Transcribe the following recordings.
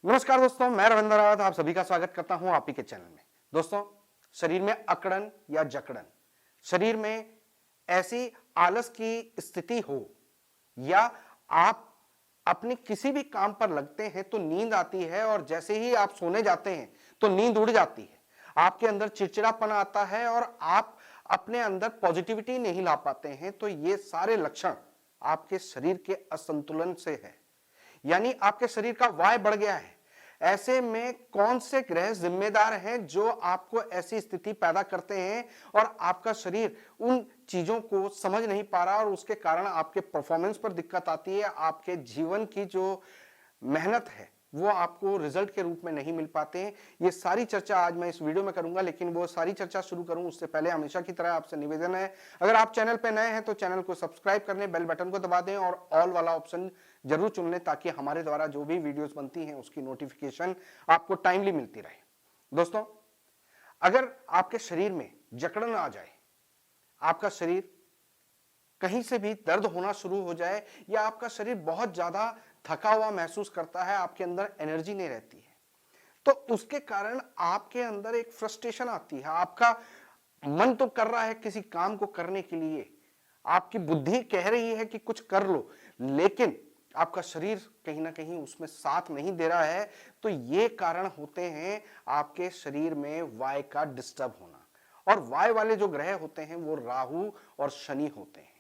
नमस्कार दोस्तों, मैं रविंद्र रावत आप सभी का स्वागत करता हूं आप ही के चैनल में। दोस्तों, शरीर में अकड़न या जकड़न, शरीर में ऐसी आलस की स्थिति हो या आप अपने किसी भी काम पर लगते हैं तो नींद आती है और जैसे ही आप सोने जाते हैं तो नींद उड़ जाती है, आपके अंदर चिड़चिड़ापन आता है और आप अपने अंदर पॉजिटिविटी नहीं ला पाते हैं, तो ये सारे लक्षण आपके शरीर के असंतुलन से है। यानी आपके शरीर का वाय बढ़ गया है। ऐसे में कौन से ग्रह जिम्मेदार हैं जो आपको ऐसी स्थिति पैदा करते हैं और आपका शरीर उन चीजों को समझ नहीं पा रहा और उसके कारण आपके परफॉर्मेंस पर दिक्कत आती है, आपके जीवन की जो मेहनत है वो आपको रिजल्ट के रूप में नहीं मिल पाते हैं। ये सारी चर्चा आज मैं इस वीडियो में करूंगा, लेकिन वो सारी चर्चा शुरू करूं उससे पहले हमेशा की तरह आपसे निवेदन है, अगर आप चैनल पे नए हैं तो चैनल को सब्सक्राइब कर लें, बेल बटन को दबा दें और ऑल वाला ऑप्शन जरूर चुन लें ताकि हमारे द्वारा जो भी वीडियोस बनती हैं उसकी नोटिफिकेशन आपको टाइमली मिलती रहे। दोस्तों, अगर आपके शरीर में जकड़न आ जाए, आपका शरीर कहीं से भी दर्द होना शुरू हो जाए या आपका शरीर बहुत ज्यादा थका हुआ महसूस करता है, आपके अंदर एनर्जी नहीं रहती है, तो उसके कारण आपके अंदर एक फ्रस्ट्रेशन आती है। आपका मन तो कर रहा है किसी काम को करने के लिए, आपकी बुद्धि कह रही है कि कुछ कर लो, लेकिन आपका शरीर कहीं ना कहीं उसमें साथ नहीं दे रहा है। तो ये कारण होते हैं आपके शरीर में वाय का डिस्टर्ब होना, और वाय वाले जो ग्रह होते हैं वो राहु और शनि होते हैं।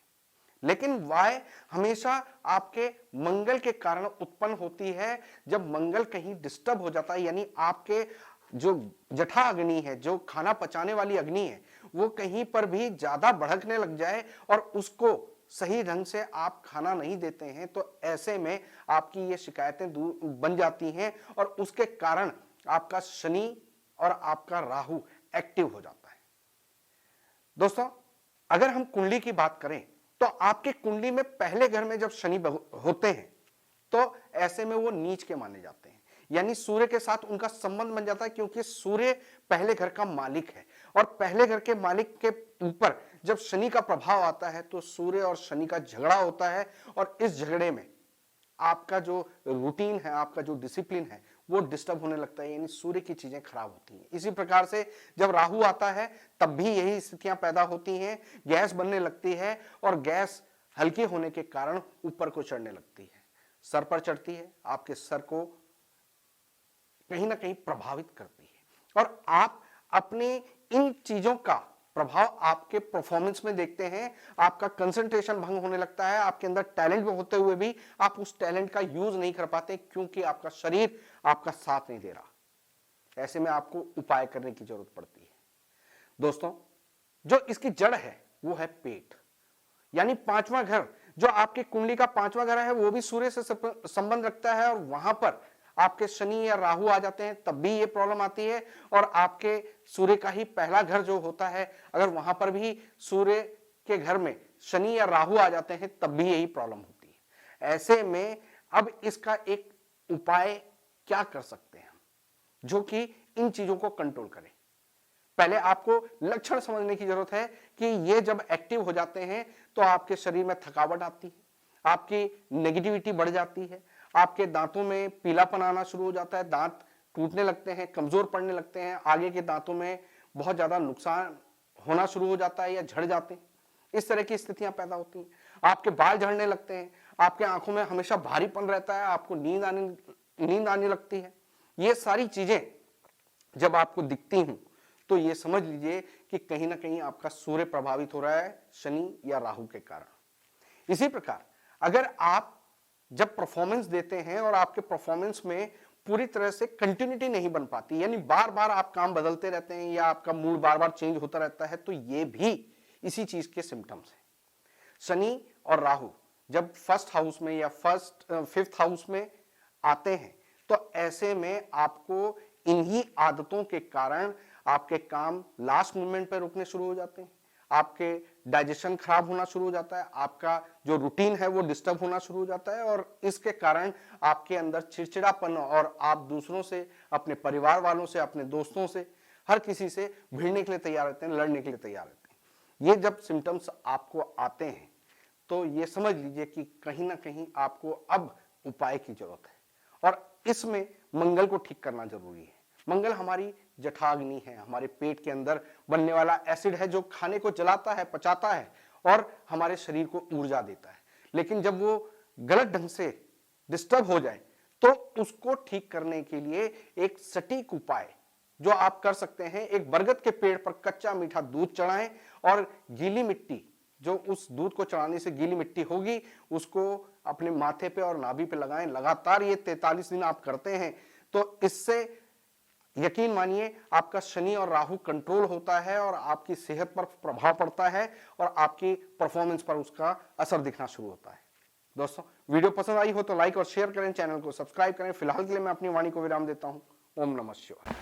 लेकिन वाय हमेशा आपके मंगल के कारण उत्पन्न होती है। जब मंगल कहीं डिस्टर्ब हो जाता है, यानी आपके जो जठा अग्नि है, जो खाना पचाने वाली अग्नि है, वो कहीं पर भी ज्यादा भड़कने लग जाए और उसको सही ढंग से आप खाना नहीं देते हैं, तो ऐसे में आपकी ये शिकायतें दूर बन जाती हैं और उसके कारण आपका शनि और आपका राहु एक्टिव हो जाता है। दोस्तों, अगर हम कुंडली की बात करें तो आपके कुंडली में पहले घर में जब शनि होते हैं तो ऐसे में वो नीच के माने जाते हैं, यानी सूर्य के साथ उनका संबंध बन जाता है, क्योंकि सूर्य पहले घर का मालिक है और पहले घर के मालिक के ऊपर जब शनि का प्रभाव आता है तो सूर्य और शनि का झगड़ा होता है और इस झगड़े में आपका जो रूटीन है, आपका जो डिसिप्लिन है वो डिस्टर्ब होने लगता है, यानी सूर्य की चीजें खराब होती हैं। इसी प्रकार से जब राहु आता है तब भी यही स्थितियां पैदा होती हैं, गैस बनने लगती है और गैस हल्की होने के कारण ऊपर को चढ़ने लगती है, सर पर चढ़ती है, आपके सर को कहीं ना कहीं प्रभावित करती है और आप अपने इन चीजों का प्रभाव आपके परफॉर्मेंस में देखते हैं। आपका कंसंट्रेशन भंग होने लगता है, आपके अंदर टैलेंट होते हुए भी आप उस टैलेंट का यूज नहीं कर पाते क्योंकि आपका शरीर आपका साथ नहीं दे रहा। ऐसे में आपको उपाय करने की जरूरत पड़ती है। दोस्तों, जो इसकी जड़ है वो है पेट, यानी पांचवां घर, जो आपकी कुंडली का पांचवां घर है वो भी सूर्य से संबंध रखता है और वहां पर आपके शनि या राहु आ जाते हैं तब भी ये प्रॉब्लम आती है। और आपके सूर्य का ही पहला घर जो होता है, अगर वहां पर भी सूर्य के घर में शनि या राहु आ जाते हैं तब भी यही प्रॉब्लम होती है। ऐसे में अब इसका एक उपाय क्या कर सकते हैं हम, जो कि इन चीजों को कंट्रोल करे। पहले आपको लक्षण समझने की जरूरत है कि ये जब एक्टिव हो जाते हैं तो आपके शरीर में थकावट आती है, आपकी नेगेटिविटी बढ़ जाती है, आपके दांतों में पीलापन आना शुरू हो जाता है, दांत टूटने लगते हैं, कमजोर पड़ने लगते हैं, आगे के दांतों में बहुत ज्यादा नुकसान होना शुरू हो जाता है या झड़ जाते हैं। इस तरह की स्थितियां पैदा होती हैं। आपके बाल झड़ने लगते हैं, आपके आंखों में हमेशा भारीपन रहता है, आपको नींद आने लगती है। ये सारी चीजें जब आपको दिखती हूं तो ये समझ लीजिए कि कहीं ना कहीं आपका सूर्य प्रभावित हो रहा है शनि या राहु के कारण। इसी प्रकार अगर आप जब परफॉर्मेंस देते हैं और आपके परफॉर्मेंस में पूरी तरह से कंटिन्यूटी नहीं बन पाती, यानी बार बार आप काम बदलते रहते हैं या आपका मूड बार बार चेंज होता रहता है, तो ये भी इसी चीज के सिम्टम्स हैं। शनि और राहु जब फर्स्ट हाउस में या फिफ्थ हाउस में आते हैं तो ऐसे में आपको इन्हीं आदतों के कारण आपके काम लास्ट मोमेंट पर रुकने शुरू हो जाते हैं, आपके डाइजेशन खराब होना शुरू हो जाता है, आपका जो रूटीन है वो डिस्टर्ब होना शुरू हो जाता है और इसके कारण आपके अंदर चिड़चिड़ापन और आप दूसरों से, अपने परिवार वालों से, अपने दोस्तों से, हर किसी से भिड़ने के लिए तैयार रहते हैं, लड़ने के लिए तैयार रहते हैं। ये जब सिम्टम्स आपको आते हैं तो ये समझ लीजिए कि कहीं ना कहीं आपको अब उपाय की जरूरत है। और इसमें मंगल को ठीक करना जरूरी है। मंगल हमारी जठराग्नि है, हमारे पेट के अंदर बनने वाला एसिड है जो खाने को जलाता है, पचाता है और हमारे शरीर को ऊर्जा देता है। लेकिन जब वो गलत ढंग से डिस्टर्ब हो जाए तो उसको ठीक करने के लिए एक सटीक उपाय जो आप कर सकते हैं, एक बरगद के पेड़ पर कच्चा मीठा दूध चढ़ाएं और गीली मिट्टी, जो उस दूध को चढ़ाने से गीली मिट्टी होगी, उसको अपने माथे पे और नाभि पे लगाएं। लगातार ये 43 दिन आप करते हैं तो इससे यकीन मानिए आपका शनि और राहु कंट्रोल होता है और आपकी सेहत पर प्रभाव पड़ता है और आपकी परफॉर्मेंस पर उसका असर दिखना शुरू होता है। दोस्तों, वीडियो पसंद आई हो तो लाइक और शेयर करें, चैनल को सब्सक्राइब करें। फिलहाल के लिए मैं अपनी वाणी को विराम देता हूं। ओम नमः शिवाय।